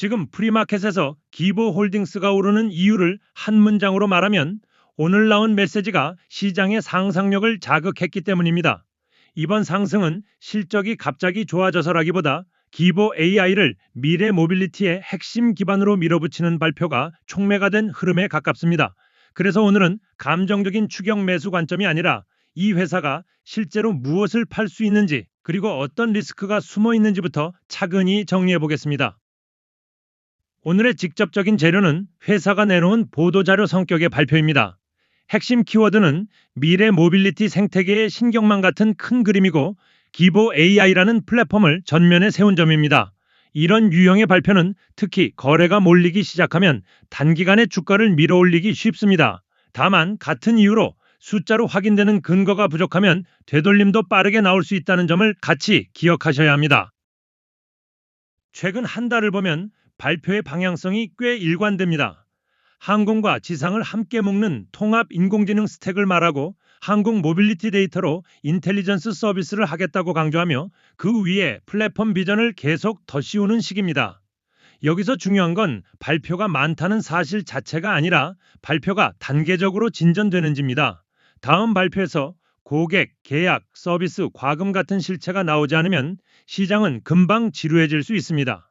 지금 프리마켓에서 기보홀딩스가 오르는 이유를 한 문장으로 말하면 오늘 나온 메시지가 시장의 상상력을 자극했기 때문입니다. 이번 상승은 실적이 갑자기 좋아져서라기보다 기보 AI를 미래 모빌리티의 핵심 기반으로 밀어붙이는 발표가 촉매가 된 흐름에 가깝습니다. 그래서 오늘은 감정적인 추격 매수 관점이 아니라 이 회사가 실제로 무엇을 팔 수 있는지 그리고 어떤 리스크가 숨어 있는지부터 차근히 정리해 보겠습니다. 오늘의 직접적인 재료는 회사가 내놓은 보도자료 성격의 발표입니다. 핵심 키워드는 미래 모빌리티 생태계의 신경망 같은 큰 그림이고 기보 AI라는 플랫폼을 전면에 세운 점입니다. 이런 유형의 발표는 특히 거래가 몰리기 시작하면 단기간에 주가를 밀어올리기 쉽습니다. 다만 같은 이유로 숫자로 확인되는 근거가 부족하면 되돌림도 빠르게 나올 수 있다는 점을 같이 기억하셔야 합니다. 최근 한 달을 보면 발표의 방향성이 꽤 일관됩니다. 항공과 지상을 함께 묶는 통합 인공지능 스택을 말하고 항공 모빌리티 데이터로 인텔리전스 서비스를 하겠다고 강조하며 그 위에 플랫폼 비전을 계속 덧씌우는 식입니다. 여기서 중요한 건 발표가 많다는 사실 자체가 아니라 발표가 단계적으로 진전되는지입니다. 다음 발표에서 고객, 계약, 서비스, 과금 같은 실체가 나오지 않으면 시장은 금방 지루해질 수 있습니다.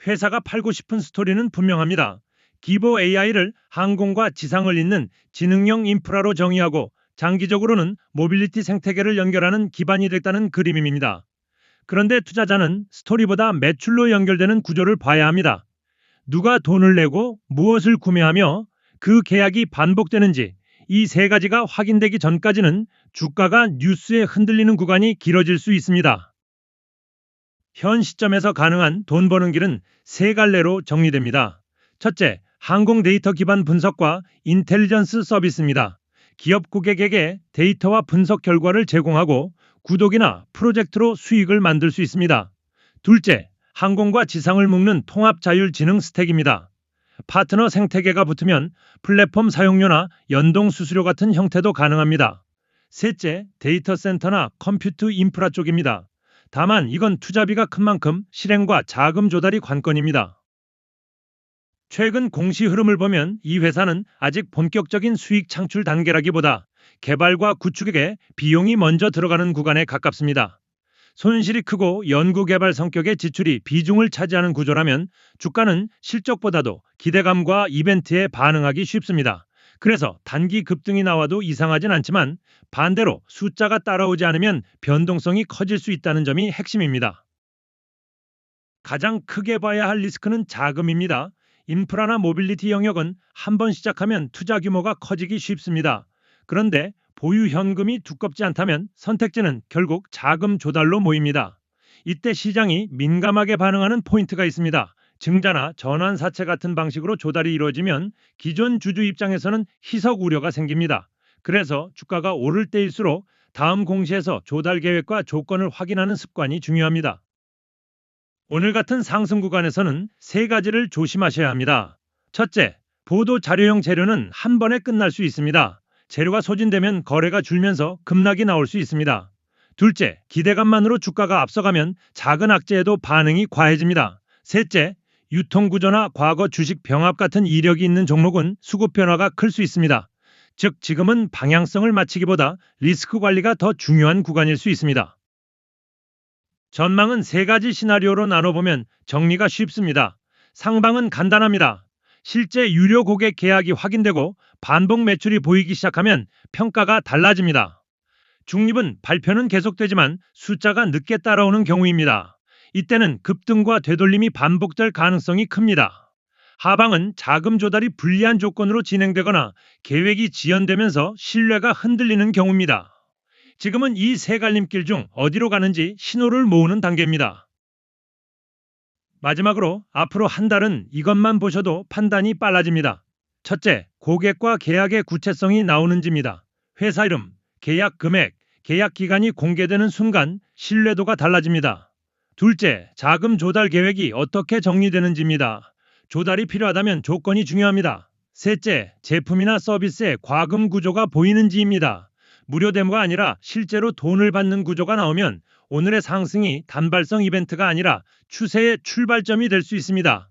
회사가 팔고 싶은 스토리는 분명합니다. 기보 AI를 항공과 지상을 잇는 지능형 인프라로 정의하고 장기적으로는 모빌리티 생태계를 연결하는 기반이 됐다는 그림입니다. 그런데 투자자는 스토리보다 매출로 연결되는 구조를 봐야 합니다. 누가 돈을 내고 무엇을 구매하며 그 계약이 반복되는지 이 세 가지가 확인되기 전까지는 주가가 뉴스에 흔들리는 구간이 길어질 수 있습니다. 현 시점에서 가능한 돈 버는 길은 세 갈래로 정리됩니다. 첫째, 항공 데이터 기반 분석과 인텔리전스 서비스입니다. 기업 고객에게 데이터와 분석 결과를 제공하고 구독이나 프로젝트로 수익을 만들 수 있습니다. 둘째, 항공과 지상을 묶는 통합 자율 지능 스택입니다. 파트너 생태계가 붙으면 플랫폼 사용료나 연동 수수료 같은 형태도 가능합니다. 셋째, 데이터 센터나 컴퓨트 인프라 쪽입니다. 다만 이건 투자비가 큰 만큼 실행과 자금 조달이 관건입니다. 최근 공시 흐름을 보면 이 회사는 아직 본격적인 수익 창출 단계라기보다 개발과 구축에 비용이 먼저 들어가는 구간에 가깝습니다. 손실이 크고 연구개발 성격의 지출이 비중을 차지하는 구조라면 주가는 실적보다도 기대감과 이벤트에 반응하기 쉽습니다. 그래서 단기 급등이 나와도 이상하진 않지만 반대로 숫자가 따라오지 않으면 변동성이 커질 수 있다는 점이 핵심입니다. 가장 크게 봐야 할 리스크는 자금입니다. 인프라나 모빌리티 영역은 한번 시작하면 투자 규모가 커지기 쉽습니다. 그런데 보유 현금이 두껍지 않다면 선택지는 결국 자금 조달로 모입니다. 이때 시장이 민감하게 반응하는 포인트가 있습니다. 증자나 전환사채 같은 방식으로 조달이 이루어지면 기존 주주 입장에서는 희석 우려가 생깁니다. 그래서 주가가 오를 때일수록 다음 공시에서 조달 계획과 조건을 확인하는 습관이 중요합니다. 오늘 같은 상승 구간에서는 세 가지를 조심하셔야 합니다. 첫째, 보도 자료형 재료는 한 번에 끝날 수 있습니다. 재료가 소진되면 거래가 줄면서 급락이 나올 수 있습니다. 둘째, 기대감만으로 주가가 앞서가면 작은 악재에도 반응이 과해집니다. 셋째, 유통구조나 과거 주식 병합 같은 이력이 있는 종목은 수급 변화가 클 수 있습니다. 즉 지금은 방향성을 맞추기보다 리스크 관리가 더 중요한 구간일 수 있습니다. 전망은 세 가지 시나리오로 나눠보면 정리가 쉽습니다. 상방은 간단합니다. 실제 유료 고객 계약이 확인되고 반복 매출이 보이기 시작하면 평가가 달라집니다. 중립은 발표는 계속되지만 숫자가 늦게 따라오는 경우입니다. 이때는 급등과 되돌림이 반복될 가능성이 큽니다. 하방은 자금 조달이 불리한 조건으로 진행되거나 계획이 지연되면서 신뢰가 흔들리는 경우입니다. 지금은 이 세 갈림길 중 어디로 가는지 신호를 모으는 단계입니다. 마지막으로 앞으로 한 달은 이것만 보셔도 판단이 빨라집니다. 첫째, 고객과 계약의 구체성이 나오는지입니다. 회사 이름, 계약 금액, 계약 기간이 공개되는 순간 신뢰도가 달라집니다. 둘째, 자금 조달 계획이 어떻게 정리되는지입니다. 조달이 필요하다면 조건이 중요합니다. 셋째, 제품이나 서비스의 과금 구조가 보이는지입니다. 무료 데모가 아니라 실제로 돈을 받는 구조가 나오면 오늘의 상승이 단발성 이벤트가 아니라 추세의 출발점이 될 수 있습니다.